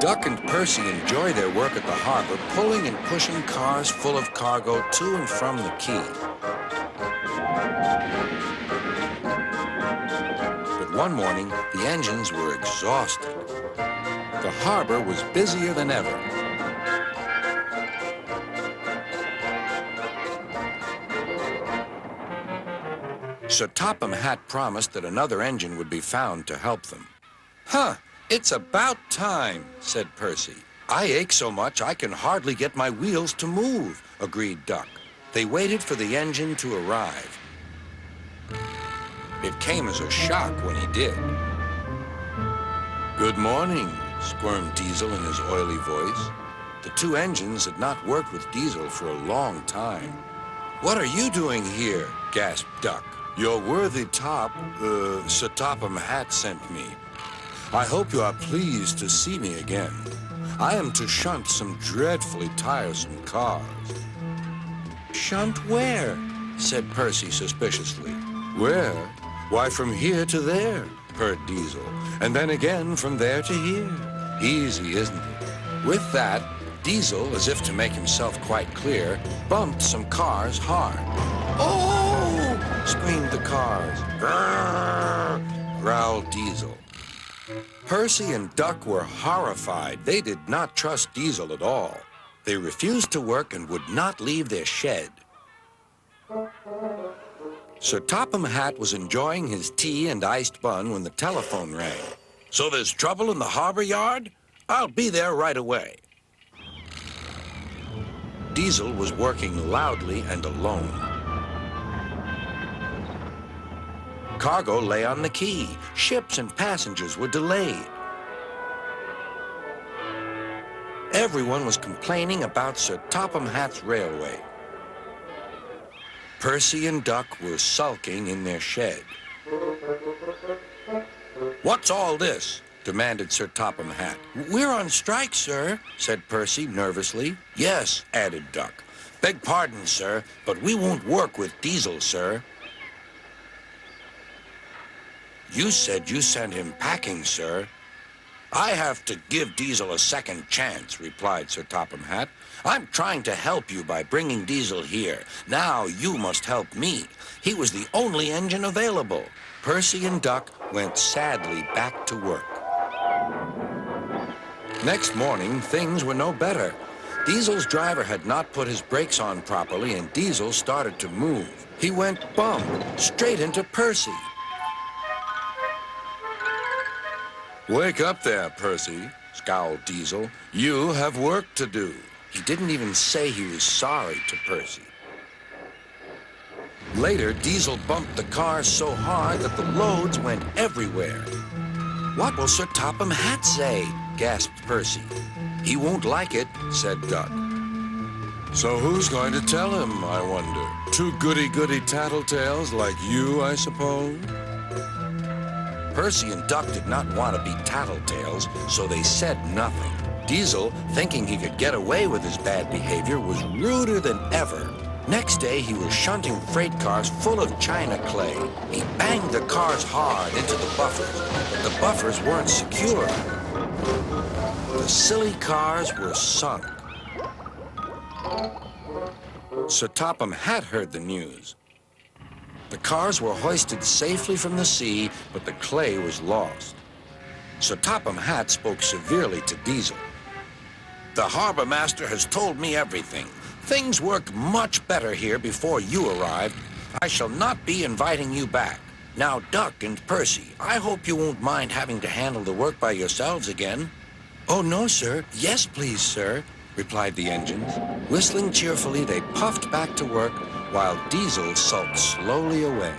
Duck and Percy enjoy their work at the harbor, pulling and pushing cars full of cargo to and from the quay. But one morning, the engines were exhausted. The harbor was busier than ever. Sir Topham Hatt promised that another engine would be found to help them. "Huh, it's about time," said Percy. "I ache so much I can hardly get my wheels to move," agreed Duck. They waited for the engine to arrive. It came as a shock when he did. "Good morning," squirmed Diesel in his oily voice. The two engines had not worked with Diesel for a long time. "What are you doing here?" gasped Duck. "Your worthy Sir Topham Hatt sent me. I hope you are pleased to see me again. I am to shunt some dreadfully tiresome cars." "Shunt where?" said Percy suspiciously. "Where? Why, from here to there," purred Diesel, "and then again from there to here. Easy, isn't it?" With that, Diesel, as if to make himself quite clear, bumped some cars hard. "Oh!" screamed the cars. "Grrr!" growled Diesel. Percy and Duck were horrified. They did not trust Diesel at all. They refused to work and would not leave their shed. Sir Topham Hatt was enjoying his tea and iced bun when the telephone rang. "So there's trouble in the harbor yard? I'll be there right away." Diesel was working loudly and alone. Cargo lay on the quay. Ships and passengers were delayed. Everyone was complaining about Sir Topham Hatt's railway. Percy and Duck were sulking in their shed. "What's all this?" demanded Sir Topham Hatt. "We're on strike, sir," said Percy nervously. "Yes," added Duck. "Beg pardon, sir, but we won't work with Diesel, sir." "You said you sent him packing, sir." "I have to give Diesel a second chance," replied Sir Topham Hatt. "I'm trying to help you by bringing Diesel here. Now you must help me. He was the only engine available." Percy and Duck went sadly back to work. Next morning, things were no better. Diesel's driver had not put his brakes on properly, and Diesel started to move. He went bump straight into Percy. "Wake up there, Percy," scowled Diesel. "You have work to do." He didn't even say he was sorry to Percy. Later, Diesel bumped the cars so hard that the loads went everywhere. "What will Sir Topham Hatt say?" gasped Percy. "He won't like it," said Duck. "So who's going to tell him, I wonder? Two goody-goody tattletales like you, I suppose?" Percy and Duck did not want to be tattletales, so they said nothing. Diesel, thinking he could get away with his bad behavior, was ruder than ever. Next day, he was shunting freight cars full of china clay. He banged the cars hard into the buffers, but the buffers weren't secure. The silly cars were sunk. Sir Topham Hatt heard the news. The cars were hoisted safely from the sea, but the clay was lost. Sir Topham Hatt spoke severely to Diesel. "The harbor master has told me everything. Things worked much better here before you arrived. I shall not be inviting you back. Now, Duck and Percy, I hope you won't mind having to handle the work by yourselves again." "Oh, no, sir. Yes, please, sir," replied the engines. Whistling cheerfully, they puffed back to work, while Diesel sulked slowly away.